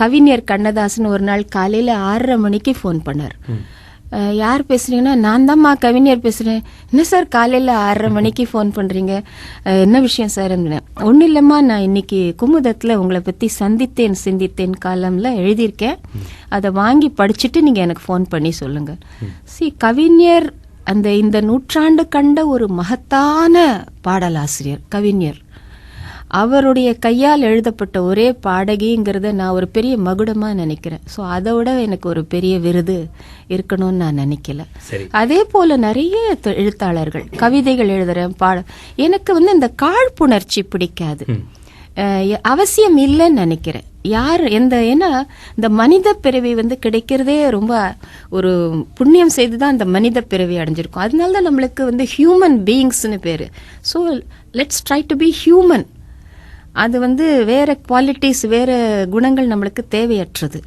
கவிஞர் கண்ணதாசன் ஒரு நாள் காலையில 6:30 மணிக்கு ஃபோன் பண்ணார். யார் பேசுறீங்கன்னா, நான் தான்மா கவிஞர் பேசுறேன். என்ன சார் காலையில 6:30 மணிக்கு ஃபோன் பண்றீங்க, என்ன விஷயம் சார்? ஒன்னும் இல்லம்மா, நான் இன்னைக்கு குமுதத்துல உங்களை பத்தி சந்தித்தேன் சிந்தித்தேன் காலம்ல எழுதியிருக்கேன், அதை வாங்கி படிச்சுட்டு நீங்க எனக்கு ஃபோன் பண்ணி சொல்லுங்க. கவிஞர் இந்த நூற்றாண்டு கண்ட ஒரு மகத்தான பாடலாசிரியர் கவிஞர். அவருடைய கையால் எழுதப்பட்ட ஒரே பாடகிங்கிறத நான் ஒரு பெரிய மகுடமா நினைக்கிறேன். ஸோ அதை விட எனக்கு ஒரு பெரிய விருது இருக்கணும்னு நான் நினைக்கல. அதே போல நிறைய எழுத்தாளர்கள் கவிதைகள் எழுதுறேன், எனக்கு இந்த காழ்ப்புணர்ச்சி பிடிக்காது, அவசியம் இல்லைன்னு நினைக்கிறேன். ஏன்னா இந்த மனித பிறவி கிடைக்கிறதே ரொம்ப ஒரு புண்ணியம் செய்துதான் இந்த மனித பிறவி அடைஞ்சிருக்கும். அதனாலதான் நம்மளுக்கு ஹியூமன் பீயிங்ஸ்னு பேரு. So let's try to be human. அது வேற குவாலிட்டிஸ், வேற குணங்கள் நம்மளுக்கு தேவையற்றது.